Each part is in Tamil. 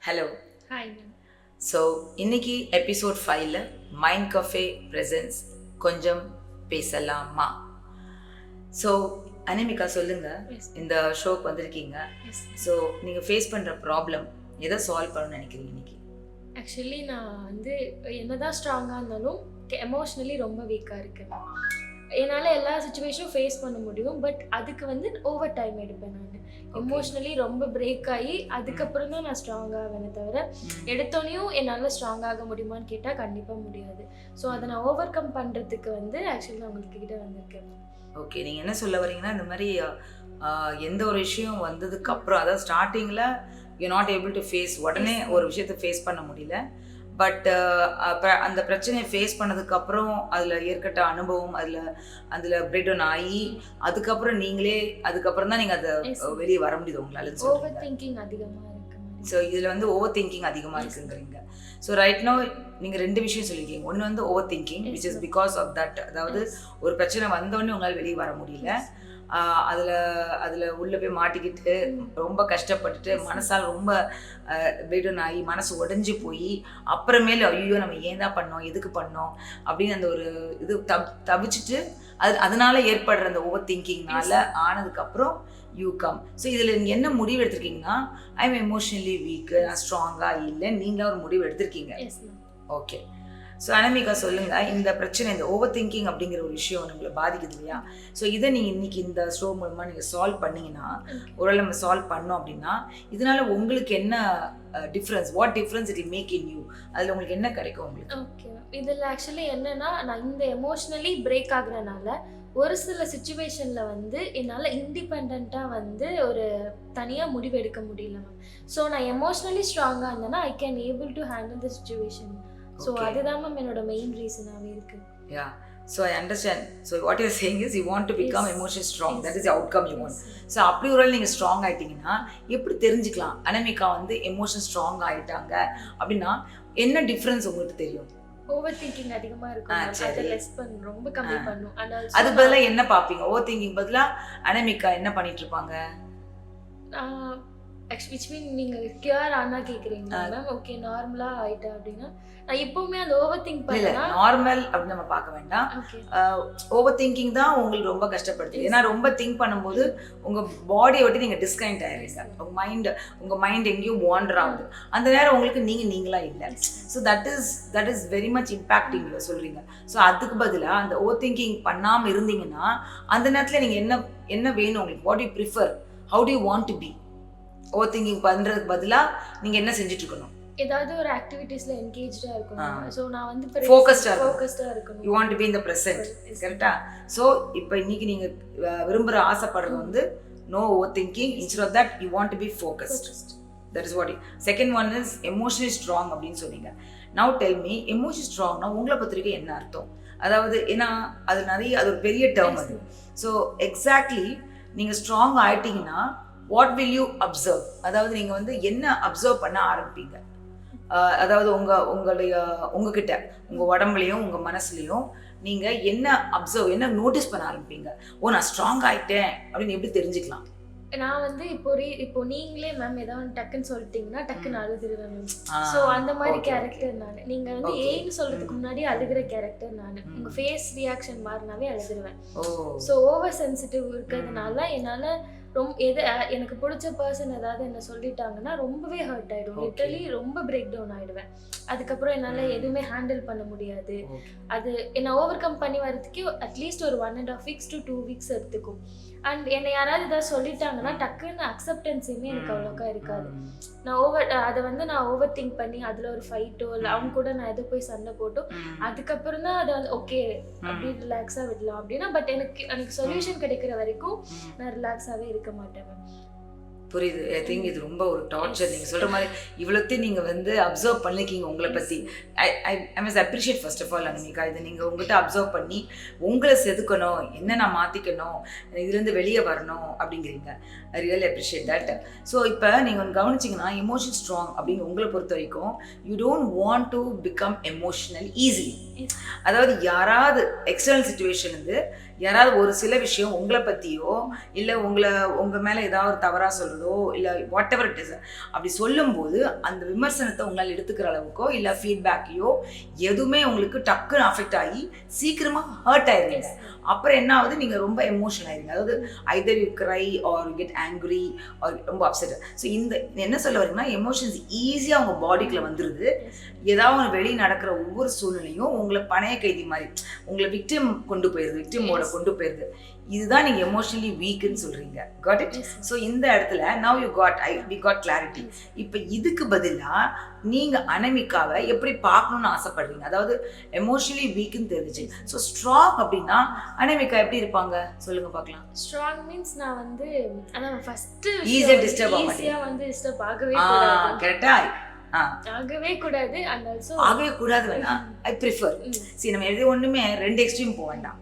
ஹலோ. ஹாய். ஸோ இன்னைக்கு எபிசோட் 5ல் மைண்ட் கஃபே ப்ரெசன்ஸ் கொஞ்சம் பேசலாமா. ஸோ அனிமிகா சொல்லுங்க, இந்த ஷோக்கு வந்திருக்கீங்க. ஸோ நீங்கள் ஃபேஸ் பண்ணுற ப்ராப்ளம் எதை சால்வ் பண்ணணும்னு நினைக்கிறீங்க இன்னைக்கு? ஆக்சுவலி நான் வந்து என்னதான் ஸ்ட்ராங்காக இருந்தாலும் எமோஷ்னலி ரொம்ப வீக்காக இருக்கேன். என்னால் எல்லா சுச்சுவேஷனும் ஃபேஸ் பண்ண முடியும், பட் அதுக்கு வந்து ஓவர் டைம் எடுப்பேன். நான் எமோஷ்னலி ரொம்ப பிரேக் ஆகி அதுக்கப்புறம் தான் நான் ஸ்ட்ராங்காகவேனே தவிர எடுத்தோனையும் என்னால் ஸ்ட்ராங்காக முடியுமான்னு கேட்டால் கண்டிப்பாக முடியாது. ஸோ அதை நான் ஓவர் கம் பண்ணுறதுக்கு வந்து ஆக்சுவலி நான் உங்களுக்கு கிட்ட வந்திருக்கேன். ஓகே, நீங்கள் என்ன சொல்ல வரீங்கன்னா, இந்த மாதிரி எந்த ஒரு விஷயம் வந்ததுக்கப்புறம், அதாவது ஸ்டார்டிங்கில் you not able to face, உடனே ஒரு விஷயத்தை ஃபேஸ் பண்ண முடியல, பட் அந்த பிரச்சனையை ஃபேஸ் பண்ணதுக்கப்புறம் அதில் ஏற்பட்ட அனுபவம், அதில் பிரேக் டவுன் ஆகி அதுக்கப்புறம் அதுக்கப்புறம் தான் நீங்கள் அதை வெளியே வர முடியுது உங்களால். ஓவர் திங்கிங் அதிகமாக இருக்கு. ஸோ இதில் வந்து ஓவர் திங்கிங் அதிகமாக இருக்குங்கிறீங்க. ஸோ ரைட் நோ நீங்கள் 2 விஷயம் சொல்லியிருக்கீங்க. ஒன்று வந்து over thinking which is because of that, அதாவது ஒரு பிரச்சனை வந்தோடனே உங்களால் வெளியே வர முடியல, அதில் உள்ளே போய் மாட்டிக்கிட்டு ரொம்ப கஷ்டப்பட்டுட்டு மனசால் ரொம்ப பிரேக்டவுன் ஆகி மனசு உடஞ்சி போய் அப்புறமேல ஐயோ நம்ம ஏன் தான் பண்ணோம், எதுக்கு பண்ணோம் அப்படின்னு அந்த ஒரு இது தவிச்சிட்டு அதனால ஏற்படுற அந்த ஓவர் திங்கிங்னால ஆனதுக்கப்புறம் யூ கம். ஸோ இதில் நீங்கள் என்ன முடிவு எடுத்திருக்கீங்கன்னா, ஐ எம் எமோஷனலி வீக், நான் ஸ்ட்ராங்காக இல்லை, நீங்களும் ஒரு முடிவு எடுத்திருக்கீங்க. ஓகே. ஸோ அனமிகா சொல்லுங்கள், இந்த பிரச்சனை, இந்த ஓவர் திங்கிங் அப்படிங்கிற ஒரு விஷயம் உங்களை பாதிக்குது இல்லையா? ஸோ இதை நீங்கள் இன்னைக்கு இந்த ஷோ மூலமாக நீங்கள் சால்வ் பண்ணிங்கன்னா, ஒருவேளை நம்ம சால்வ் பண்ணோம் அப்படின்னா இதனால உங்களுக்கு என்ன difference, what difference it make in you, அதில் உங்களுக்கு என்ன கிடைக்கும் உங்களுக்கு? ஓகே, இதில் ஆக்சுவலி என்னன்னா, நான் இந்த எமோஷ்னலி பிரேக் ஆகுறதுனால ஒரு சில சுச்சுவேஷனில் வந்து என்னால் இண்டிபெண்ட்டாக வந்து ஒரு தனியாக முடிவு எடுக்க முடியல மேம். ஸோ நான் எமோஷ்னலி ஸ்ட்ராங்காக இருந்தேன்னா I can able to handle the situation. So அதுதான் மேம் என்னோட மெயின் ரீசனாகவே இருக்குது. யா, so I understand. So what you're saying is you want to become emotionally strong. That is the outcome you want. So அப்படி ஒரு நீங்கள் ஸ்ட்ராங் ஆகிட்டீங்கன்னா எப்படி தெரிஞ்சுக்கலாம் அனமிகா வந்து எமோஷன் ஸ்ட்ராங் ஆகிட்டாங்க அப்படின்னா? என்ன டிஃப்ரென்ஸ் உங்களுக்கு தெரியும்? ஓவர் திங்கிங் அதிகமாக இருக்கும், அதை லெஸ் பண்ணணும், ரொம்ப கம்மி பண்ணும். அது பதிலாக என்ன பார்ப்பீங்க? ஓவர் திங்கிங் பதிலாக அனமிகா என்ன பண்ணிட்டு இருப்பாங்க? விச் மீன் நீங்கள் கியூர் ஆனால் கேட்குறீங்களா மேம்? ஓகே, நார்மலாக ஆகிட்டா அப்படின்னா நான் இப்போவுமே அந்த ஓவர் திங்க் பண்ணல. நார்மல் அப்படின்னு நம்ம பார்க்க வேண்டாம். ஓவர் திங்கிங் தான் உங்களுக்கு ரொம்ப கஷ்டப்படுது. ஏன்னா ரொம்ப திங்க் பண்ணும்போது உங்கள் பாடியை விட்டு நீங்கள் டிஸ்கனெக்ட் ஆகிடுங்க. உங்கள் மைண்ட் எங்கேயும் வாண்டர் ஆகுது. அந்த நேரம் உங்களுக்கு நீங்களா இல்லை. So that is very much impacting சொல்கிறீங்க. ஸோ அதுக்கு பதிலாக அந்த ஓவர் திங்கிங் பண்ணாமல் இருந்தீங்கன்னா அந்த நேரத்தில் நீங்கள் என்ன வேணும் உங்களுக்கு? What you prefer, how do you want to be? Over thinking பண்ணுறதுக்கு பதிலாக நீங்கள் என்ன செஞ்சுட்டு இருக்கணும்? ஏதாவது ஒரு ஆக்டிவிட்டீஸ்ல என்கேஜ்டா இருக்கணும். சோ நான் வந்து ஃபோக்கஸ்டா இருக்கணும். You want to be in the present. கரெக்ட்டா? சோ இப்போ இன்னைக்கு நீங்க விரும்புற ஆசைப்படுறது வந்து no over thinking, instead of that you want to be focused. That is what. Second one is emotionally strong அப்படின்னு சொன்னீங்க. நவ் டெல் மீ, எமோஷனலி ஸ்ட்ராங்னா உங்களை பத்திரிக்கை என்ன அர்த்தம்? அதாவது ஏன்னா அது ஒரு பெரிய டேர்ம் அது. ஸோ எக்ஸாக்ட்லி நீங்க ஸ்ட்ராங் ஆயிட்டீங்கன்னா வாட் வில் யூ அப்சர்வ்? அதாவது நீங்க வந்து என்ன அப்சர்வ் பண்ண ஆரம்பிப்பீங்க? அதாவது உங்ககிட்ட உங்க உடம்புலையும் உங்க மனசுலையும் நீங்க என்ன அப்சர்வ், என்ன நோட்டீஸ் பண்ண ஆரம்பிப்பீங்க? ஓ, நான் ஸ்ட்ராங் ஆயிட்டேன் அப்படின்னு எப்படி தெரிஞ்சுக்கலாம்? நான் வந்து இப்போ நீங்களே மேம் ஏதாவது டக்குன்னு சொல்லிட்டீங்கன்னா டக்குன்னு அழுதுருவேன் மேம். ஸோ அந்த மாதிரி கேரக்டர் நான். நீங்க வந்து ஏன்னு சொல்றதுக்கு முன்னாடி அழுகிற கேரக்டர் நான். உங்க ஃபேஸ் ரியாக்ஷன் மாறினாவே அழுதுருவேன். ஸோ ஓவர் சென்சிட்டிவ் இருக்கிறதுனால என்னால எனக்கு பிடிச்ச பர்சன் ஏதாவது என்ன சொல்லிட்டாங்கன்னா ரொம்பவே ஹர்ட் ஆயிடும். லிட்டரலி ரொம்ப பிரேக் டவுன் ஆயிடுவேன். அதுக்கப்புறம் என்னால் எதுவுமே ஹேண்டில் பண்ண முடியாது. அது என்னை ஓவர் கம் பண்ணி வரதுக்கு அட்லீஸ்ட் ஒரு 1.5 weeks to 2 weeks எடுத்துக்கும். அண்ட் என்னை யாராவது ஏதாவது சொல்லிட்டாங்கன்னா டக்குன்னு அக்செப்டன்ஸுமே எனக்கு அவ்வளோக்கா இருக்காது. நான் ஓவர் திங்க் பண்ணி அதில் ஒரு ஃபைட்டோ இல்லை அவங்க கூட நான் எது போய் சண்டை போட்டோ அதுக்கப்புறம் தான் அதை வந்து ஓகே அப்படி ரிலாக்ஸாக விடலாம் அப்படின்னா. பட் எனக்கு சொல்யூஷன் கிடைக்கிற வரைக்கும் நான் ரிலாக்ஸாகவே இருக்க மாட்டேன். புரியுது. ஐ திங்க் இது ரொம்ப ஒரு டார்ச்சர். நீங்கள் சொல்கிற மாதிரி இவ்வளோத்தையும் நீங்கள் வந்து அப்சர்வ் பண்ணிக்கிங்க உங்களை பற்றி. I must appreciate first of all Anamika. இது நீங்கள் உங்கள்கிட்ட அப்சர்வ் பண்ணி உங்களை செதுக்கணும், என்ன நான் மாற்றிக்கணும், இதுலேருந்து வெளியே வரணும் அப்படிங்கிறீங்க. I really appreciate that. So இப்போ நீங்கள் ஒன்று கவனிச்சிங்கன்னா, எமோஷன் ஸ்ட்ராங் அப்படின்னு உங்களை பொறுத்த வரைக்கும் you don't want to become emotional easily. அதாவது யாராவது எக்ஸ்டர்னல் சுச்சுவேஷன் வந்து யாராவது ஒரு சில விஷயம் உங்களை பற்றியோ இல்லை உங்கள் மேலே ஏதாவது ஒரு தவறாக சொல்கிறதோ இல்லை வாட் எவர் இட் இஸ் அப்படி சொல்லும்போது அந்த விமர்சனத்தை உங்களால் எடுத்துக்கிற அளவுக்கோ இல்லை ஃபீட்பேக்கையோ எதுவுமே உங்களுக்கு டக்குன்னு அஃபெக்ட் ஆகி சீக்கிரமாக ஹர்ட் ஆயிடுறீங்க. அப்புறம் என்ன ஆகுது, நீங்கள் ரொம்ப எமோஷனல் ஆகிடுங்க. அதாவது either you cry or you get angry or ரொம்ப அப்செட். ஸோ இந்த என்ன சொல்ல வரீங்கன்னா, எமோஷன்ஸ் ஈஸியாக உங்கள் பாடிக்குள்ளே வந்துடுது. ஏதாவது வெளியே நடக்கிற ஒவ்வொரு சூழ்நிலையும் உங்களை பணைய கைதி மாதிரி உங்களை விக்டிம் கொண்டு போயிடுது, விக்டிமோட கொண்டு போயிடுது. இதுதான் நீங்கள் எமோஷனலி வீக்குன்னு சொல்கிறீங்க. Got it? ஸோ இந்த இடத்துல now you got we got clarity. இப்போ இதுக்கு பதிலாக நீங்கள் அனமிகாவை எப்படி பார்க்கணுன்னு ஆசைப்படுறீங்க? அதாவது எமோஷனலி வீக்குன்னு தெரிஞ்சு, ஸோ ஸ்ட்ராங் அப்படின்னா அனமிகா எப்படி இருப்பாங்க சொல்லுங்க பார்க்கலாம். ஸ்ட்ராங் மீன்ஸ் நான் வந்து அதான் ஃபர்ஸ்ட் ஈஸியாக டிஸ்டர்ப் ஆக மாட்டேன். ஈஸியாக வந்து டிஸ்டர்ப் ஆகவே கூடாது. கரெக்டா? ஆகவே கூடாது. அண்ட் ஆல்சோ ஆகவே கூடாது வேணாம். I prefer. சரி, நம்ம எது ஒன்றுமே ரெண்டு எக்ஸ்ட்ரீம் போக வேண்டாம்.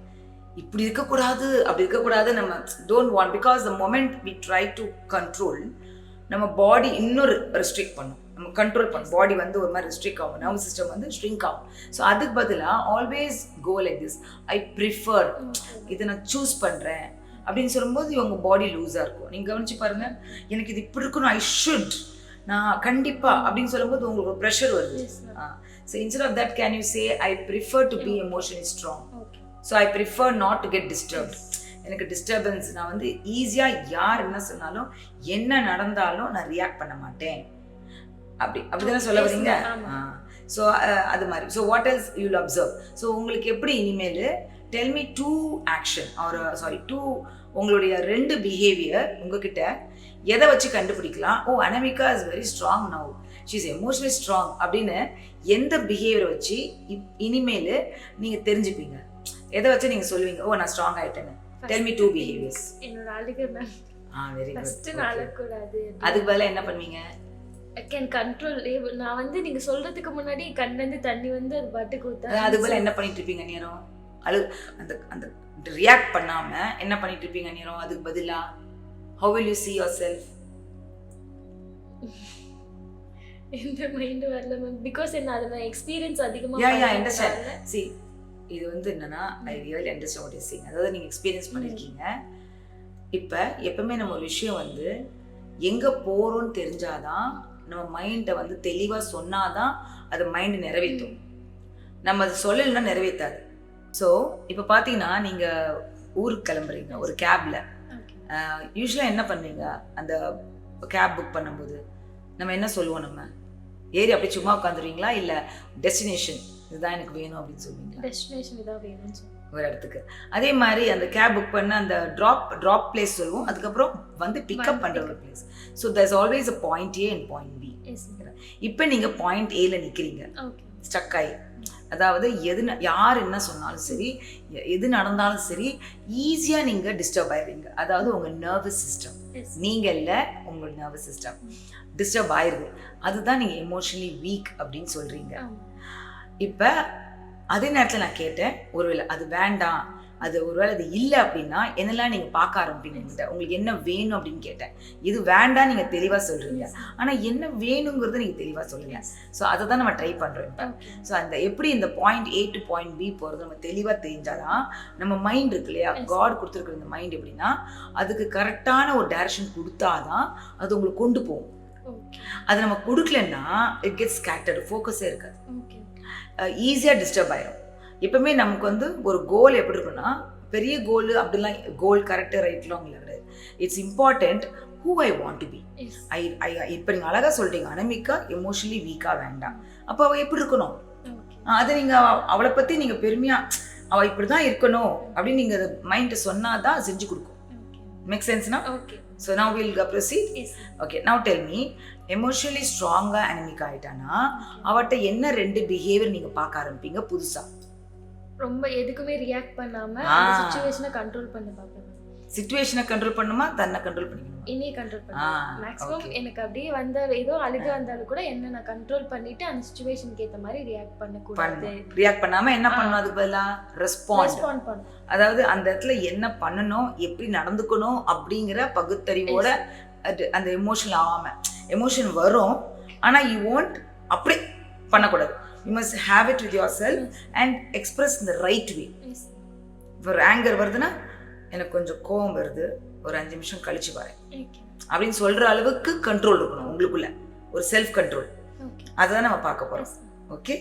இப்படி இருக்கக்கூடாது அப்படி இருக்கக்கூடாது. நம்ம don't want, because the moment we try to control நம்ம பாடி இன்னொரு ரெஸ்ட்ரிக்ட் பண்ணும், நம்ம கண்ட்ரோல் பண்ணும். பாடி வந்து ஒரு மாதிரி ரெஸ்ட்ரிக்ட் ஆகும், நர்வ் சிஸ்டம் வந்து ஸ்ட்ரிங்க் ஆகும். ஸோ அதுக்கு பதிலாக always go like this, I prefer, இதை நான் சூஸ் பண்ணுறேன் அப்படின்னு சொல்லும்போது இவங்க பாடி லூஸாக இருக்கும். நீங்கள் கவனிச்சு பாருங்கள், எனக்கு இது இப்படி இருக்கணும், ஐ ஷுட், நான் கண்டிப்பாக அப்படின்னு சொல்லும்போது உங்களுக்கு ஒரு ப்ரெஷர் வருது. So instead of that can you say I prefer to be emotionally strong. So I prefer not to get disturbed. எனக்கு டிஸ்டர்பன்ஸ், நான் வந்து ஈஸியாக யார் என்ன சொன்னாலும் என்ன நடந்தாலும் நான் ரியாக்ட் பண்ண மாட்டேன். அப்படிதானே சொல்ல வரீங்க? ஸோ அது மாதிரி. So what else you will observe. So உங்களுக்கு எப்படி இனிமேல் tell me 2 action or sorry 2 உங்களுடைய 2 பிஹேவியர் உங்ககிட்ட எதை வச்சு கண்டுபிடிக்கலாம். Oh, Anamika is very strong now, she is emotionally strong அப்படின்னு எந்த பிஹேவியரை வச்சு இனிமேல் நீங்கள் தெரிஞ்சுப்பீங்க? எதை வச்சு நீங்கள் சொல்லுவீங்க ஓ நான் ஸ்ட்ராங் ஆகிட்டேன்னு? Tell me 2 behaviours. என்னோட அழுகை மேம். Very good. ஃபர்ஸ்ட் நான் அழக்கூடாது. அதுக்கு பதிலா என்ன பண்ணுவீங்க? I can control. நான் வந்து நீங்க சொல்றதுக்கு முன்னாடி கண்ணுல இருந்து தண்ணி வந்து அது பாட்டுக்கு ஊத்த. அதுக்கு பதிலா என்ன பண்ணிட்டு இருப்பீங்க நேரம்? அந்த அந்த ரியாக்ட் பண்ணாம என்ன பண்ணிட்டு இருப்பீங்க நேரம்? அதுக்கு பதிலா how will you see yourself? இந்த மைண்ட் வரல மேம், பிகாஸ் என்ன அதுல எக்ஸ்பீரியன்ஸ் அதிகமா. யா அண்டர்ஸ்டாண்ட். see இது வந்து என்னன்னா I really understand what you saying. அதாவது நீங்க எக்ஸ்பீரியன்ஸ் பண்ணிருக்கீங்க. இப்போ எப்பவுமே நம்ம ஒரு விஷயம் வந்து எங்க போறோம்னு தெரிஞ்சாதான் நம்ம மைண்டை வந்து தெளிவா சொன்னாதான் அது மைண்ட் நிறைவேற்றும். நம்ம அது சொல்லலைன்னா நிறைவேற்றாது. ஸோ இப்போ பார்த்தீங்கன்னா நீங்கள் ஊருக்கு கிளம்புறீங்க ஒரு கேப்ல. யூஸ்வலாக என்ன பண்ணுவீங்க? அந்த கேப் புக் பண்ணும்போது நம்ம என்ன சொல்லுவோம்? நம்ம ஏறி அப்படியே சும்மா உட்காந்துருவீங்களா இல்லை டெஸ்டினேஷன் இதுதான் எனக்கு வேணும் அப்படின்னு சொல்லுவீங்களா? டெஸ்டினேஷன் இதான் வேணும்னு சொல்லுவோம் ஒரு இடத்துக்கு. அதே மாதிரி அந்த கேப் புக் பண்ண அந்த ட்ராப் பிளேஸ் சொல்லுவோம், அதுக்கப்புறம் வந்து பிக்கப் பண்ணுற ஒரு place. So there is always a point A and point B. இப்போ நீங்கள் பாயிண்ட் ஏல நிற்கிறீங்க, ஸ்டக் ஆகி. அதாவது யார் என்ன சொன்னாலும் சரி, எது நடந்தாலும் சரி, ஈஸியாக நீங்கள் டிஸ்டர்ப் ஆயிடுவீங்க. அதாவது உங்கள் நர்வஸ் சிஸ்டம், நீங்கள் இல்லை உங்கள் நர்வஸ் சிஸ்டம் டிஸ்டர்ப் ஆயிடுது. அதுதான் நீங்கள் எமோஷனலி வீக் அப்படின்னு சொல்கிறீங்க. இப்போ அதே நேரத்தில் நான் கேட்டேன், ஒருவேளை அது வேண்டாம், அது ஒருவேளை அது இல்லை அப்படின்னா என்னெல்லாம் நீங்கள் பார்க்க ஆரம்பிப்பீங்க? உங்களுக்கு என்ன வேணும் அப்படின்னு கேட்டேன். இது வேண்டாம் நீங்கள் தெளிவாக சொல்கிறீங்க, ஆனால் என்ன வேணுங்கிறது நீங்கள் தெளிவாக சொல்லுங்க. ஸோ அதை தான் நம்ம ட்ரை பண்ணுறோம் இப்போ. ஸோ அந்த எப்படி இந்த point A to point B போகிறது நம்ம தெளிவாக தெரிஞ்சாதான் நம்ம மைண்ட் இருக்கு இல்லையா, காட் கொடுத்துருக்குற இந்த மைண்ட் எப்படின்னா அதுக்கு கரெக்டான ஒரு டைரக்ஷன் கொடுத்தாதான் அது உங்களுக்கு கொண்டு போகும். அது நம்ம கொடுக்கலன்னா இட் கெட்ஸ் ஸ்கேட்டர்டு, ஃபோக்கஸே இருக்காது, ஈஸியாக டிஸ்டர்ப் ஆயிடும். எப்பவுமே நமக்கு வந்து ஒரு கோல் எப்படி இருக்குன்னா, பெரிய கோல் அப்படிலாம் கோல் கரெக்டாக ரைட்லாம் உங்களுக்கு கிடையாது. It's important who I want to be. இப்போ நீங்கள் அழகாக சொல்லிட்டீங்க, அனமிகா எமோஷனலி வீக்காக வேண்டாம். அப்போ அவள் எப்படி இருக்கணும்? அதை நீங்கள் அவளை பற்றி நீங்கள் பெருமையாக அவள் இப்படி தான் இருக்கணும் அப்படின்னு நீங்கள் அதை மைண்டை சொன்னால் தான் செஞ்சு கொடுக்கும். மேக் சென்ஸ்னா? So now we'll proceed. Okay, now tell me, emotionally ஸ்ட்ராங்காக அனமிகா ஆகிட்டானா அவட்ட என்ன 2 பிஹேவியர் நீங்கள் பார்க்க ஆரம்பிப்பீங்க புதுசாக? ரொம்ப எதுக்குமே ரியாக்ட் பண்ணாம சிச்சுவேஷனை கண்ட்ரோல் பண்ண பார்ப்பேன். சிச்சுவேஷனை கண்ட்ரோல் பண்ணுமா, தன்னை கண்ட்ரோல் பண்ணிக்கணுமா? என்னைய கண்ட்ரோல் பண்ணுவேன். மேக்ஸிமம் எனக்கு அப்படியே வந்த ஏதோ அழுக வந்தாலும் கூட என்ன நான் கண்ட்ரோல் பண்ணிட்டு அந்த சிச்சுவேஷனுக்கு ஏற்ற மாதிரி ரியாக்ட் பண்ணக்கூடாது. ரியாக்ட் பண்ணாம என்ன பண்ணணும்? அதுக்கு பதிலாக ரெஸ்பாண்ட் பண்ணணும். அதாவது அந்த இடத்துல என்ன பண்ணணும், எப்படி நடந்துக்கணும் அப்படிங்கிற பகுத்தறிவோட அந்த எமோஷனல் ஆகாம, எமோஷன் வரும் ஆனா யூ வாண்ட் அப்படியே பண்ணக்கூடாது. You must have it with yourself and express in the right way. ஒரு ஆங்கர் வருதுன்னா எனக்கு கொஞ்சம் கோவம் வருது, ஒரு 5 நிமிஷம் கழிச்சு வரேன் அப்படின்னு சொல்ற அளவுக்கு கண்ட்ரோல் இருக்கணும் உங்களுக்குள்ள, ஒரு செல்ஃப் கண்ட்ரோல். அதுதான் நம்ம பார்க்க போறோம். ஓகே.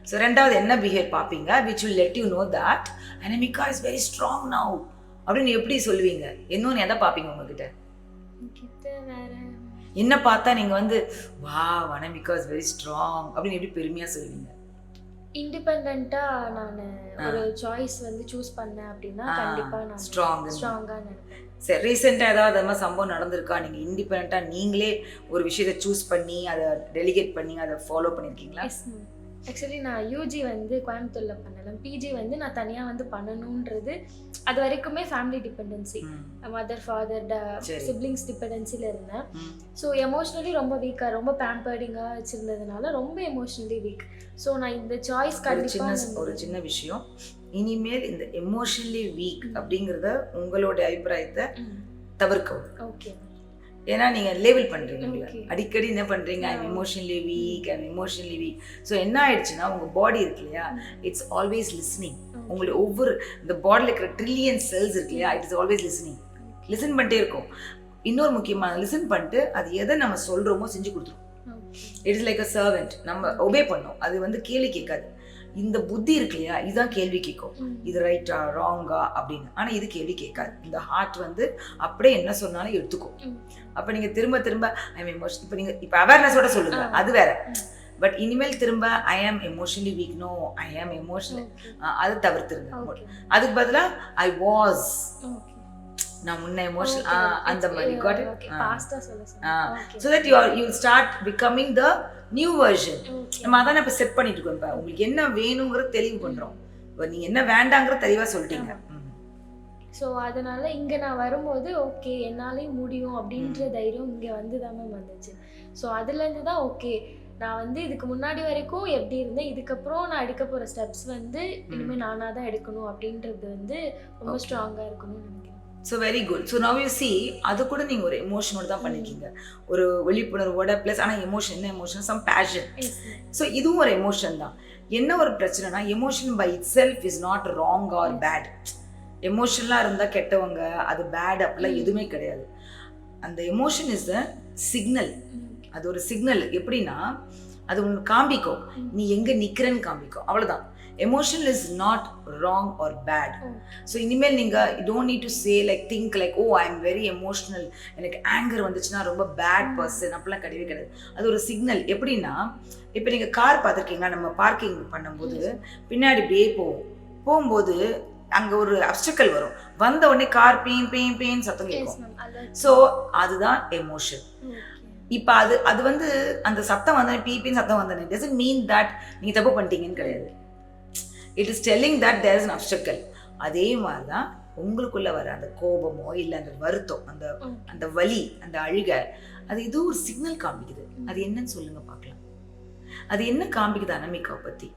ஸோ ரெண்டாவது என்ன பிஹேவ் பார்ப்பீங்க, which will let you know that Anamika is very strong now அப்படின்னு எப்படி சொல்லுவீங்க? இன்னொன்று எதை பார்ப்பீங்க உங்ககிட்ட? என்ன பார்த்தா நீங்க வந்து வா Anamika is very strong அப்படின்னு எப்படி பெருமையா சொல்லுவீங்க? இண்டிபெண்டன்ட்டா நான் ஒரு சாய்ஸ் வந்து சூஸ் பண்ணேன் அப்படின்னா கண்டிப்பா நான் ஸ்ட்ராங்கா நினைப்பேன். சரி, ரீசெண்டாக ஏதாவது அது மாதிரி சம்பவம் நடந்திருக்கா? நீங்கள் இண்டிபெண்ட்டாக நீங்களே ஒரு விஷயத்தை சூஸ் பண்ணி அதை டெலிகேட் பண்ணி அதை ஃபாலோ பண்ணியிருக்கீங்களா? ஆக்சுவலி நான் யூஜி வந்து கோயம்புத்தூரில் பண்ணலாம், பிஜி வந்து நான் தனியாக வந்து பண்ணணுன்றது அது வரைக்குமே family dependency, mother father siblings டிபெண்டன்சியில் இருந்தேன். ஸோ எமோஷ்னலி ரொம்ப வீக்காக, ரொம்ப பேம்பர்டிங்காக வச்சுருந்ததுனால ரொம்ப எமோஷ்னலி வீக். ஸோ நான் இந்த சாய்ஸ் ஒரு சின்ன விஷயம், இனிமேல் இந்த எமோஷனலி வீக் அப்படிங்கிறத உங்களோட அபிப்பிராயத்தை தவிர்க்கவும். ஓகே. ஏன்னா நீங்கள் லேபிள் பண்ணுறீங்க அடிக்கடி, என்ன பண்ணுறீங்க, I'm emotionally week, I'm emotionally week. So என்ன ஆயிடுச்சுன்னா உங்கள் பாடி இருக்கு இல்லையா, இட்ஸ் ஆல்வேஸ் லிஸ்னிங். உங்களுடைய ஒவ்வொரு இந்த பாடியில் இருக்கிற ட்ரில்லியன் செல்ஸ் இருக்கு இல்லையா, it is always listening. Listen பண்ணிட்டே இருக்கும். இன்னொரு முக்கியமான லிசன் பண்ணிட்டு அது எதை நம்ம சொல்கிறோமோ செஞ்சு கொடுத்துரும். It is like a servant. நம்ம ஒபே பண்ணோம், அது வந்து கேள்வி கேட்காது. இந்த புத்தி இருக்கு இல்லையா, இதுதான் கேள்வி கேட்கும், இது ரைட்டா ராங்கா அப்படின்னு. ஆனால் இது கேள்வி கேட்காது. இந்த ஹார்ட் வந்து அப்படியே என்ன சொன்னாலும் எடுத்துக்கும். அப்போ நீங்கள் திரும்ப திரும்ப ஐ எம் எமோஷன், இப்போ நீங்கள் இப்போ அவேர்னஸோட சொல்லுங்க, அது வேற. பட் இனிமேல் திரும்ப ஐ ஆம் எமோஷனலி வீக், நோ ஐ ஆம் எமோஷனல், அது தவிர்த்துருங்க. அதுக்கு பதிலாக ஐ வாஸ், நான் முன்ன எமோஷனல், அந்த மாதிரி. Got it? so that you start becoming the new version. நம்ம அதான் இப்போ செட் பண்ணிட்டு இருக்கோம். இப்போ உங்களுக்கு என்ன வேணுங்கிறத தெளிவு பண்றோம். இப்போ நீங்க என்ன வேண்டாங்கிறத தெளிவா சொல்லிட்டீங்க. ஸோ அதனால இங்கே நான் வரும்போது ஓகே என்னாலையும் முடியும் அப்படின்ற தைரியம் இங்கே வந்து தான் மேம் வந்துச்சு. ஸோ அதுலேருந்து தான் ஓகே நான் வந்து இதுக்கு முன்னாடி வரைக்கும் எப்படி இருந்தேன், இதுக்கப்புறம் நான் எடுக்க போகிற ஸ்டெப்ஸ் வந்து இனிமேல் நானாக தான் எடுக்கணும் அப்படின்றது வந்து ரொம்ப ஸ்ட்ராங்காக இருக்கணும்னு நினைக்கிறேன். So very good. So now you see, அது கூட நீங்கள் ஒரு எமோஷனோட தான் பண்ணியிருக்கீங்க, ஒரு விழிப்புணர்வோட ப்ளஸ். ஆனால் எமோஷன் என்ன எமோஷன்? Some passion. ஸோ இதுவும் ஒரு எமோஷன் தான். என்ன ஒரு பிரச்சனைனா, emotion by itself is not wrong or bad. எமோஷனலாக இருந்தால் கெட்டவங்க, அது பேட் அப்படிலாம் எதுவுமே கிடையாது. அந்த எமோஷன் இஸ் த சிக்னல். அது ஒரு சிக்னல். எப்படின்னா அது ஒன்று காமிக்கும், நீ எங்கே நிற்கிறன்னு காமிக்கும், அவ்வளோதான். Emotion is not wrong or bad. So இனிமேல் நீங்கள் don't need to say like think like oh I am very emotional, எனக்கு ஆங்கர் வந்துச்சுன்னா ரொம்ப பேட் பர்சன், அப்படிலாம் கிடையவே கிடையாது. அது ஒரு சிக்னல். எப்படின்னா இப்போ நீங்கள் கார் பார்த்துருக்கீங்களா, நம்ம பார்க்கிங் பண்ணும்போது பின்னாடி இப்படியே போகும்போது அங்கே ஒரு அப்ஸ்டக்கல் வரும், வந்த உடனே கார் பேன் பேன் பேன் சத்தம் கேட்கும். ஸோ அதுதான் எமோஷன். இப்போ அது வந்து அந்த சத்தம் வந்தோடனே பீப்பின்னு சத்தம் வந்தோடனே டசன்ட் மீன் தட் நீங்கள் தப்பு பண்ணிட்டீங்கன்னு கிடையாது. It is telling that there is an obstacle. அதே மாதிரி தான் உங்களுக்குள்ள வர அந்த கோபமோ இல்லை அந்த வருத்தம், அந்த வலி, அந்த அழுகை, அது இது ஒரு சிக்னல் காமிக்குது. அது என்னன்னு சொல்லுங்க பார்க்கலாம். அது என்ன காமிக்குது அனமிகாவை பற்றி?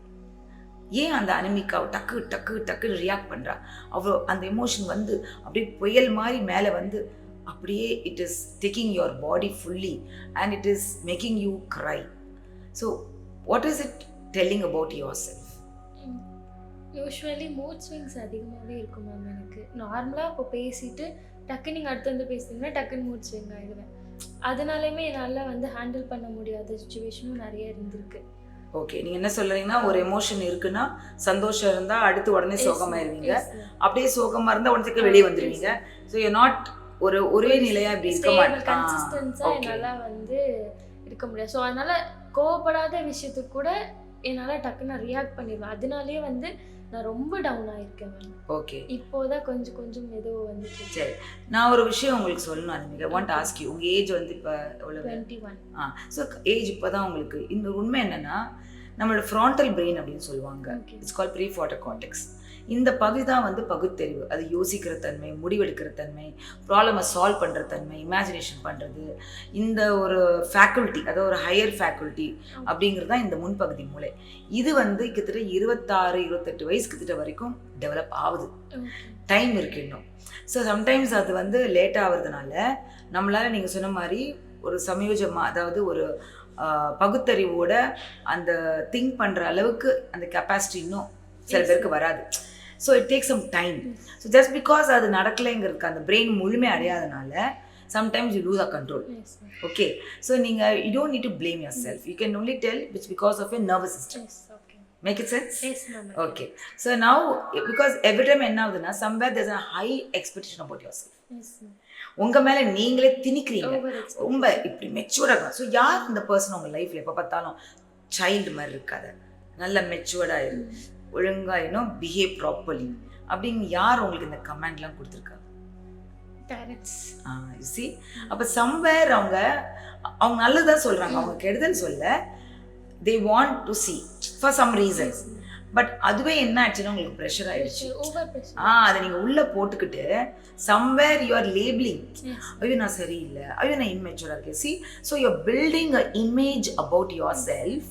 ஏன் அந்த அனமிகாவை டக்கு டக்கு டக்குன்னு ரியாக்ட் பண்ணுறா? அவ்வளோ அந்த எமோஷன் வந்து அப்படியே புயல் மாதிரி மேலே வந்து அப்படியே it is taking your body fully and it is making you cry. So what is it telling about your self? Usually mood swings அதிகமாகவே இருக்கும் மேம். எனக்கு நார்மலாக இப்போ பேசிட்டு டக்கு நீங்கள் அடுத்து வந்து பேசுனீங்கன்னா டக்குன்னு மூட் ஸ்விங் ஆகிடுவேன். அதனாலையுமே என்னால் வந்து ஹேண்டில் பண்ண முடியாத சுச்சுவேஷனும் நிறைய இருந்திருக்கு. ஓகே, நீங்கள் என்ன சொல்கிறீங்கன்னா, ஒரு எமோஷன் இருக்குன்னா சந்தோஷம் இருந்தால் அடுத்து உடனே சோகமாயிருவீங்க, அப்படியே சோகமாக இருந்தால் உடனே வெளியே வந்துடுவீங்க. ஸோ யூ நாட் ஒரே நிலையாக இப்படி இருக்க மாட்டேன், கன்சிஸ்டன்ஸாக என்னால் வந்து இருக்க முடியாது. ஸோ அதனால் கோவப்படாத விஷயத்துக்கு கூட என்னால் டக்குன்னு ரியாக்ட் பண்ணிடுவேன். அதனாலேயே வந்து நான் ரொம்ப டவுன் ஆகிருக்கேன் மேம். ஓகே, இப்போதான் கொஞ்சம் கொஞ்சம் ஏதோ வந்து. சரி, நான் ஒரு விஷயம் உங்களுக்கு சொல்லணும் அனிமிகா. வாண்ட் ஆஸ்க் யூ, உங்கள் ஏஜ் வந்து இப்போ எவ்வளோ? 21. ஸோ ஏஜ் இப்போ தான் உங்களுக்கு. இந்த உண்மை என்னென்னா, நம்மளோட ஃப்ராண்டல் பிரெயின் அப்படின்னு சொல்லுவாங்க, இட்ஸ் கால் ப்ரீஃப்ரான்டல் கார்டெக்ஸ். இந்த பகுதி தான் வந்து பகுத்தறிவு. அது யோசிக்கிற தன்மை, முடிவெடுக்கிற தன்மை, ப்ராப்ளமை சால்வ் பண்ணுற தன்மை, இமேஜினேஷன் பண்ணுறது, இந்த ஒரு ஃபேக்கல்ட்டி, அதாவது ஒரு ஹையர் ஃபேக்கல்ட்டி அப்படிங்கிறது தான் இந்த முன்பகுதி மூளை. இது வந்து கிட்டத்தட்ட 26-28 வயசு கிட்ட வரைக்கும் டெவலப் ஆகுது. டைம் இருக்கு இன்னும். ஸோ சம்டைம்ஸ் அது வந்து லேட் ஆகுறதுனால நம்மளால் நீங்கள் சொன்ன மாதிரி ஒரு சமயோஜமாக, அதாவது ஒரு பகுத்தறிவோட அந்த திங்க் பண்ணுற அளவுக்கு அந்த கெப்பாசிட்டி இன்னும் சில பேருக்கு வராது. So it take some time. So just because அது நடக்கலைங்கிறதுக்கு அந்த பிரெயின் முழுமை அடையாதனால sometimes you lose our control. Yes, ma'am. Okay, so you don't need to blame yourself. You can only tell it's because of your nervous system. Yes, okay. Make it sense? Yes, ma'am. Okay, so now because every time என்ன ஆகுதுன்னா somewhere there's a high expectation about yourself. Yes, ma'am. உங்க மேல நீங்களே திணிக்கிறீங்க Over expectation. ரொம்ப இப்படி மெச்சூர்டா இருக்கும். ஸோ யார் இந்த பர்சன் உங்க லைஃப்ல எப்போ பார்த்தாலும் சைல்டு மாதிரி இருக்காது, நல்ல மெச்சூர்டா இரு, ஒழுங்கா பிஹேவ் ப்ராப்பர்லி அப்படின்னு யார் உங்களுக்கு இந்த கமெண்ட்லாம் கொடுத்துருக்காங்க? Parents. You see, அப்ப somewhere அவங்க நல்லதான் சொல்றாங்க, அவங்க கெடுதல் சொல்ல, they want to see for some reason. But அதுவே என்ன ஆச்சுன்னா உங்களுக்கு ப்ரெஷர் ஆயிடுச்சு. Over pressure. அதை நீங்க உள்ள போட்டுக்கிட்டு somewhere you are labeling. Yes. ஐயோ நான் சரியில்லை, ஐயோ நான் இம்மெச்சூரா இருக்கேன். See, so you're building an image about yourself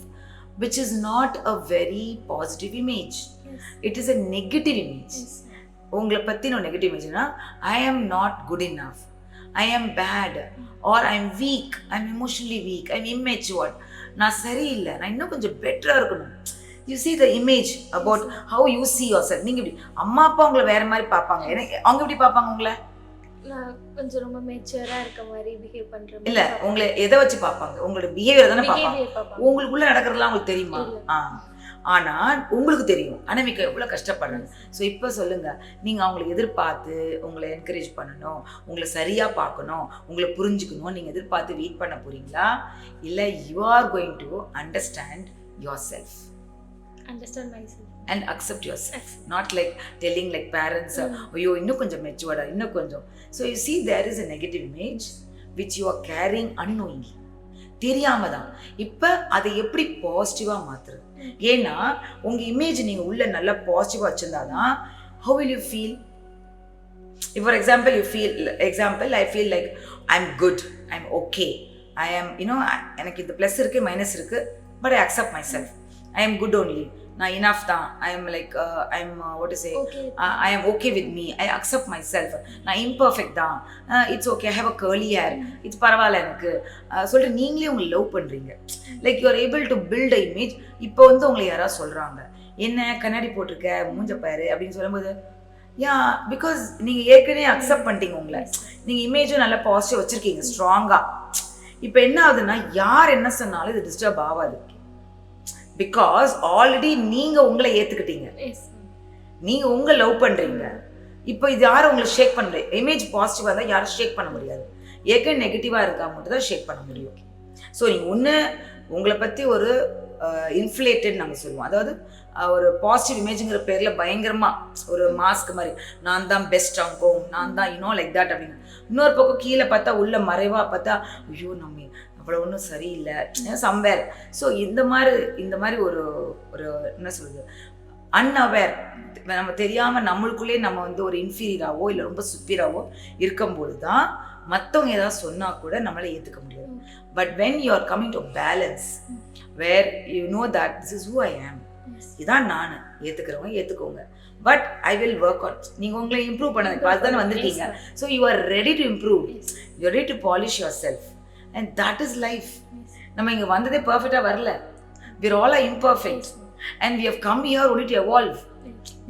which is not a very positive image. Yes. It is a negative image. Yes. உங்களை பற்றி நான் negative இமேஜ்னா I am not good enough, I am bad, or I am weak, I am emotionally weak, I am immatured, நான் சரியில்லை, நான் இன்னும் கொஞ்சம் பெட்டராக இருக்கணும். You see the image about how you see yourself. நீங்கள் இப்படி அம்மா அப்பா உங்களை வேற மாதிரி பார்ப்பாங்க, அவங்க எப்படி பார்ப்பாங்க உங்களை? நான் கொஞ்சம் ரொம்ப மெச்சூரா இருக்க மாதிரி பிஹேவ் பண்றேன். இல்லை, உங்களை எதை வச்சு பார்ப்பாங்க? உங்களோட பிஹேவியர் தானே பார்ப்பாங்க. Behavior பார்ப்பாங்க. உங்களுக்குள்ள நடக்கிறதுலாம் உங்களுக்கு தெரியுமா? ஆனால் உங்களுக்கு தெரியும் அனமிகா எவ்வளோ கஷ்டப்படுறாங்க. ஸோ இப்போ சொல்லுங்கள், நீங்கள் அவங்களை எதிர்பார்த்து உங்களை என்கரேஜ் பண்ணணும், உங்களை சரியாக பார்க்கணும், உங்களை புரிஞ்சுக்கணும், நீங்கள் எதிர்பார்த்து வெயிட் பண்ண போகிறீங்களா? இல்லை you are going to understand your self Understand myself and accept yourself, not like telling like parents, ஐயோ இன்னும் கொஞ்சம் மெச்சூர்டா, இன்னும் கொஞ்சம். So you see there is a negative image which you are carrying unknowingly. தெரியாம தான். இப்போ அதை எப்படி பாசிட்டிவாக மாற்றுறது? ஏன்னா உங்கள் இமேஜ் நீங்கள் உள்ள நல்லா பாசிட்டிவாக வச்சுருந்தாதான் how will you feel? If for example I feel like I'm good, I'm okay, I am எனக்கு இந்த ப்ளஸ் இருக்குது மைனஸ் இருக்குது, but I accept myself, I am good only, நான் இனஃப் தான், I am like I am what to say I am okay with me, I accept my self, நான் இம்பர்ஃபெக்ட் தான், it's okay, I have a curly hair, it's பரவாயில்ல எனக்கு சொல்லிட்டு நீங்களே உங்களை லவ் பண்ணுறீங்க. Like you are able to build a image. இப்போ உங்களை யாராவது சொல்கிறாங்க, என்ன கண்ணாடி போட்டிருக்க, மூஞ்ச பாரு அப்படின்னு சொல்லும்போது, பிகாஸ் நீங்கள் ஏற்கனவே அக்செப்ட் பண்ணிட்டீங்க உங்களை, நீங்கள் இமேஜும் நல்லா பாசிட்டிவ் வச்சுருக்கீங்க ஸ்ட்ராங்காக. இப்போ என்ன ஆகுதுன்னா யார் என்ன சொன்னாலும் இது டிஸ்டர்ப் ஆகாது. பிகாஸ் ஆல்ரெடி நீங்க உங்களை ஏத்துக்கிட்டீங்க, நீங்க உங்க லவ் பண்றீங்க. இப்போ இது யாரும் உங்களை ஷேக் பண்ற இமேஜ் பாசிட்டிவா இருந்தால் யாரும் ஷேக் பண்ண முடியாது, ஏற்கனவே நெகட்டிவா இருக்கா மட்டும் தான் ஷேக் பண்ண முடியும். ஸோ நீங்க ஒன்று உங்களை பத்தி ஒரு இன்ஃப்ளேட்டட் நாங்கள் சொல்லுவோம், அதாவது ஒரு பாசிட்டிவ் இமேஜுங்கிற பேரில் பயங்கரமாக ஒரு மாஸ்க் மாதிரி நான் தான் பெஸ்ட் ஆகும், நான் தான் லைக் தட் அப்படின்னு. இன்னொரு பக்கம் கீழே பார்த்தா உள்ள மறைவாக பார்த்தா ஐயோ நம்ம அவ்வளோ ஒன்றும் சரியில்லை சம்வேர். ஸோ இந்த மாதிரி ஒரு என்ன சொல்கிறது அன்அவேர், நம்ம தெரியாமல் நம்மளுக்குள்ளே நம்ம ஒரு இன்ஃபீரியராகவோ இல்லை ரொம்ப சுப்பீராகவோ இருக்கும்போது தான் மற்றவங்க ஏதாவது சொன்னால் கூட நம்மளால் ஏற்றுக்க முடியாது. But when you are coming to balance where you know that this is who I am, இதான் நான், ஏற்றுக்கிறவங்க ஏற்றுக்கோங்க, but I will work on. நீங்கள் உங்களை இம்ப்ரூவ் பண்ண அதுதானே வந்துட்டீங்க. So you are ready to improve, you are ready to polish yourself, and that is life. நம்ம இங்க வந்ததே பெர்ஃபெக்ட்டா வரல, we are all imperfect and we have come here only to evolve.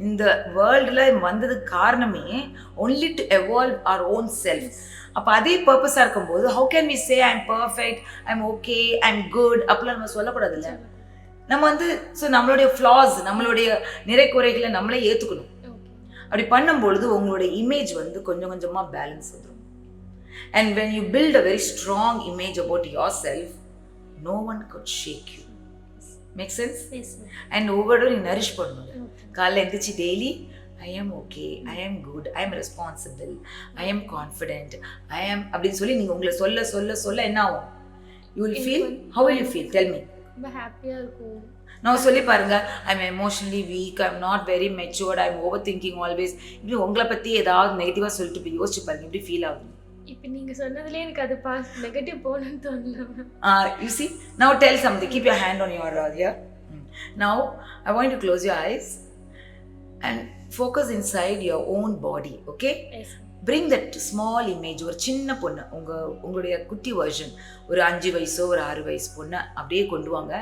இந்த வேர்ல்ட்ல வந்ததுக்கு காரணமே only to evolve our own self. அப்ப அதே பர்பஸா இருக்கும்போது how can we say I'm perfect, I'm okay, I'm good அப்படிலாம் நம்ம சொல்லக்கூடாதுல்ல. நம்ம ஸோ நம்மளுடைய ஃப்ளாஸ், நம்மளுடைய நிறை குறைகளை நம்மளே ஏற்றுக்கணும். அப்படி பண்ணும்பொழுது உங்களுடைய இமேஜ் கொஞ்சம் கொஞ்சமாக பேலன்ஸ் வந்துடும். And when you build a very strong image about yourself, no one could shake you. Make sense? Yes, ma'am. And overall you nourish பண்ணுங்க. காலைல எந்திரிச்சு daily I am okay, I am good, I am responsible, I am confident, I am அப்படின்னு சொல்லி நீங்க உங்களை சொல்ல என்ன ஆகும்? You will feel, how will you feel? Tell me. ரொம்ப ஹாப்பியா இருக்கும். நான் சொல்லி பாருங்க, ஐ am emotionally weak, I am not very matured, I am over thinking always, இப்படி உங்களை பற்றி ஏதாவது நெகட்டிவாக சொல்லிட்டு போய் யோசிச்சு பாருங்க, எப்படி ஃபீல் ஆகுது? இப்போ நீங்க சொன்னதுலயே எனக்கு அது நெகட்டிவ் போகணும்னு தோணல. You see, now tell something, keep your hand on your ear. Now I want you to close your eyes and focus inside your own body, okay? Yes. Bring that small image, ஒரு சின்ன பொண்ணு, உங்களுடைய குட்டி வெர்ஷன், ஒரு 5 வயசோ ஒரு 6 வயசு பொண்ணு அப்படியே கொண்டு வாங்க.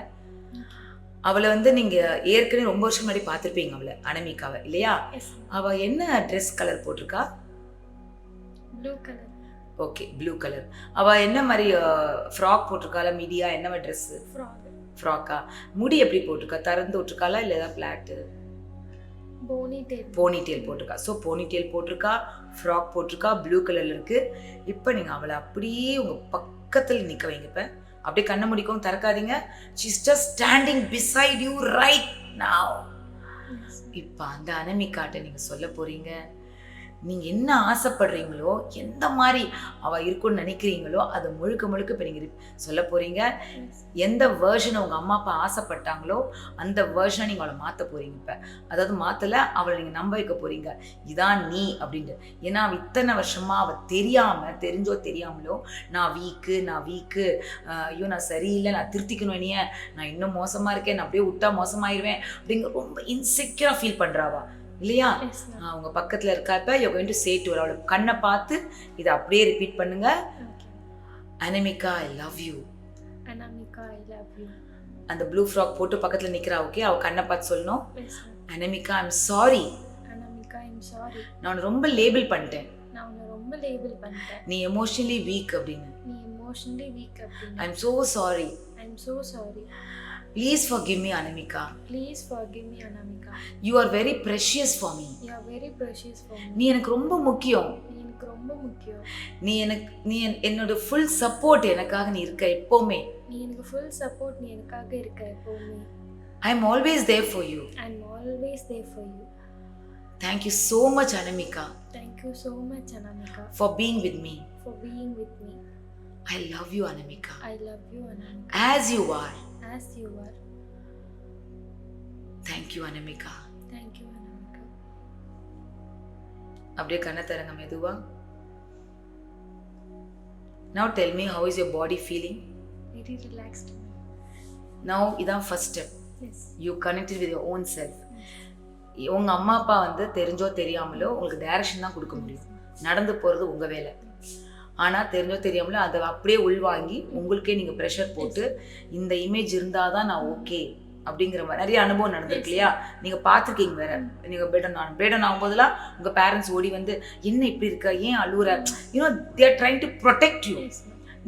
அவளை வந்து நீங்கள் ஏற்கனவே ரொம்ப வருஷம் முன்னாடி பார்த்துருப்பீங்க அவளை, அனமிகாவை இல்லையா? எஸ் அவள் என்ன ட்ரெஸ் கலர் போட்டிருக்கா? Blue colour okay, blue colour. அவள் என்ன மாதிரி ஃப்ராக் போட்டிருக்காளா, மீடியா என்ன மாதிரி ட்ரெஸ்ஸு? ஃப்ராக் ஃப்ராக்கா? முடி எப்படி போட்டிருக்கா? திறந்து விட்டுருக்காளா இல்லை ஏதாவது பிளாட்டு? போனி டெயில் போட்டிருக்கா. ஸோ போனி டெயில் போட்டிருக்கா, ஃப்ராக் போட்டிருக்கா, ப்ளூ கலரில் இருக்குது. இப்போ நீங்கள் அவளை அப்படியே உங்கள் பக்கத்தில் நிற்க வைங்க. இப்போ அப்படியே கண்ணை முடிக்கவும் திறக்காதீங்க. She's just standing beside you right now. இப்போ அந்த அனமிகாட்ட நீங்கள் சொல்ல போகிறீங்க, நீங்கள் என்ன ஆசைப்படுறீங்களோ, எந்த மாதிரி அவள் இருக்குன்னு நினைக்கிறீங்களோ அதை முழுக்க முழுக்க இப்போ நீங்கள் சொல்ல போகிறீங்க. எந்த வேர்ஷனை உங்கள் அம்மா அப்பா ஆசைப்பட்டாங்களோ அந்த வேர்ஷனை நீங்கள் அவளை மாற்ற போகிறீங்க. இப்போ அதாவது மாற்றலை, அவளை நீங்கள் நம்ப வைக்க போகிறீங்க, இதான் நீ அப்படின்ட்டு. ஏன்னா அவள் இத்தனை வருஷமாக அவள் தெரியாமல், தெரிஞ்சோ தெரியாமலோ நான் வீக்கு, ஐயோ நான் சரியில்லை, நான் திருத்திக்கணும், இனிய நான் இன்னும் மோசமாக இருக்கேன், நான் அப்படியே விட்டா மோசமாயிருவேன் அப்படிங்கிற ரொம்ப இன்செக்யூராக ஃபீல் பண்ணுறாவா இல்லையா? அவங்க பக்கத்தில் இருக்கப்ப you're going to say to her, அவளை கண்ணை பார்த்து இதை அப்படியே ரிப்பீட் பண்ணுங்க. Anamika I love you. Anamika I love you. அந்த ப்ளூ ஃப்ராக் போட்டு பக்கத்தில் நிற்கிறா. ஓகே, அவள் கண்ணை பார்த்து சொல்லணும், Anamika I am sorry. Anamika I am sorry. நான் உன்னை ரொம்ப லேபிள் பண்ணிட்டேன். நான் உன்னை ரொம்ப லேபிள் பண்ணிட்டேன். நீ எமோஷனலி வீக் அப்படின்னு. நீ எமோஷனலி வீக் அப்படின்னு. I am so sorry. I am so sorry. Please forgive me, Anamika. Please forgive me, Anamika. You are very precious for me. You are very precious for me. நீ எனக்கு ரொம்ப முக்கியம். நீ எனக்கு ரொம்ப முக்கியம். நீ என்னோட ஃபுல் சப்போர்ட் எனக்காக நீ இருக்க எப்பவுமே. நீ எனக்கு ஃபுல் சப்போர்ட், நீ எனக்காக இருக்க எப்பவுமே. I am always there for you. I am always there for you. Thank you so much, Anamika. Thank you so much, Anamika. For being with me. For being with me. I love you, Anamika. I love you, Anamika. As you are. As you are. Thank you, Anamika. Thank you, Anamika. அப்படியே கண்ணை தரங்க மெதுவா. Now tell me, how is your body feeling? Very relaxed. Now இதான் first step. Yes. You connected with your own self. உங்க அம்மா அப்பா வந்து தெரிஞ்சோ தெரியாமலோ உங்களுக்கு டைரக்ஷன் தான் கொடுக்க முடியும். நடந்து போறது உங்க வேலை. ஆனால் தெரிஞ்சோ தெரியாமலோ அதை அப்படியே உள்வாங்கி உங்களுக்கே நீங்கள் ப்ரெஷர் போட்டு இந்த இமேஜ் இருந்தால் தான் நான் ஓகே அப்படிங்கிற மாதிரி நிறைய அனுபவம் நடந்திருக்கு இல்லையா? நீங்கள் பார்த்துருக்கீங்க வேற. நீங்கள் பேடன் ஆகும்போதெல்லாம் உங்கள் பேரண்ட்ஸ் ஓடி வந்து என்ன இப்படி இருக்க, ஏன் அழுவுற, you know they are trying to protect you.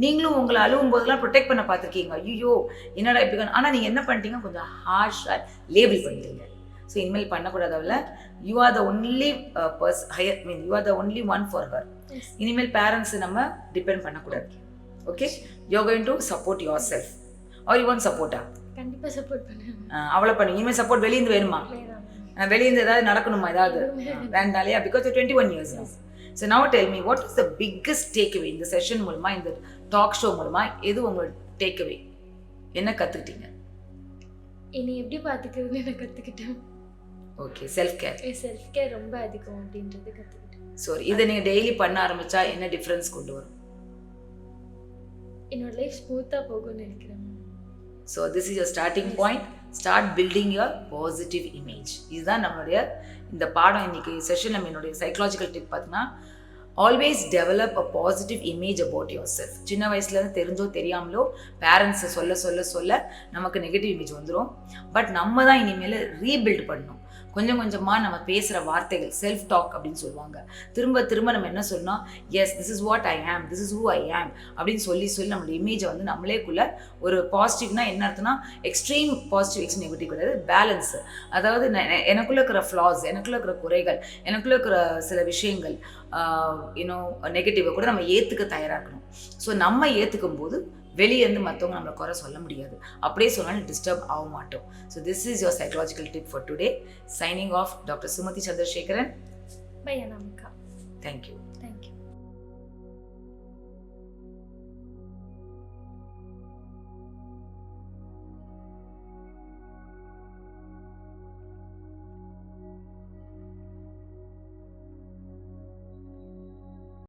நீங்களும் உங்களை அழுவும் போதெல்லாம் ப்ரொடெக்ட் பண்ண பார்த்துருக்கீங்க. ஐயோ என்னடா இப்படி, ஆனால் நீங்கள் என்ன பண்ணிட்டீங்க, கொஞ்சம் ஹார்ஷாக லேபிள் பண்ணிட்டீங்க. ஸோ இனிமேல் பண்ணக்கூடாது. அவளை you are the only you are the only one for her. இனிமேல் பேரண்ட்ஸ் நம்ம டிபெண்ட் பண்ணக்கூடாது. Okay, you are going to support your self are you want சப்போர்ட்டா? கண்டிப்பாக சப்போர்ட் பண்ணுங்க. அவளை பண்ணு. இனிமேல் சப்போர்ட் வெளியிருந்து வேணுமா? வெளியிருந்து ஏதாவது நடக்கணுமா? ஏதாவது வேண்டாம் இல்லையா? Because 21 years now. So now tell me, what is the biggest takeaway இந்த செஷன் மூலமா, இந்த டாக் ஷோ மூலமா எது உங்களோட டேக்அவே? என்ன கற்றுக்கிட்டீங்க? என்னை எப்படி பார்த்துக்கிறதுன்னு நான் கற்றுக்கிட்டேன். Okay, self care. Self care ரொம்ப அதிகம் அப்படின்றது கற்றுக்கிட்டேன். ஸோ இதை நீங்கள் டெய்லி பண்ண ஆரம்பிச்சா என்ன டிஃப்ரென்ஸ் கொண்டு வரும்? என்னோட லைஃப் ஸ்மூத்தாக போகும்னு நினைக்கிறேன். So this is your starting point. Start building your positive image. இதுதான் நம்மளுடைய இந்த பாடம். இன்னைக்கு செஷன் நம்ம என்னுடைய சைக்காலஜிக்கல் டிப் பார்த்தீங்கன்னா, always develop a positive image about your self. சின்ன வயசுலேருந்து தெரிஞ்சோ தெரியாமலோ பேரண்ட்ஸை சொல்ல சொல்ல சொல்ல நமக்கு நெகட்டிவ் இமேஜ் வந்துடும். பட் நம்ம தான் இனிமேல் ரீபில்ட் பண்ணணும். கொஞ்சம் கொஞ்சமாக நம்ம பேசுகிற வார்த்தைகள் செல்ஃப் டாக் அப்படின்னு சொல்லுவாங்க. திரும்ப திரும்ப நம்ம என்ன சொல்லணும், yes this is what I ஆம், திஸ் இஸ் ஹூ ஐ ஆம் அப்படின்னு சொல்லி நம்மளோட இமேஜை வந்து நம்மளேக்குள்ள ஒரு பாசிட்டிவ்னா என்ன அர்த்தம்னா, எக்ஸ்ட்ரீம் பாசிட்டிவ் எக்ஸ்ட்ரீம் நெகட்டிவ் கிடையாது, பேலன்ஸு. அதாவது எனக்குள்ளே இருக்கிற ஃப்ளாஸ், எனக்குள்ளே இருக்கிற குறைகள், எனக்குள்ளே இருக்கிற சில விஷயங்கள் நெகட்டிவை கூட நம்ம ஏற்றுக்க தயாராக இருக்கணும். ஸோ நம்ம ஏற்றுக்கும் போது வெளியேருந்து மற்றவங்க நம்மளை குறை சொல்ல முடியாது. அப்படியே சொன்னாலும் டிஸ்டர்ப் ஆக மாட்டோம். So this is your psychological tip for today. Signing off, doctor Sumathi Chandrasekaran. Bye Anamika. Thank you.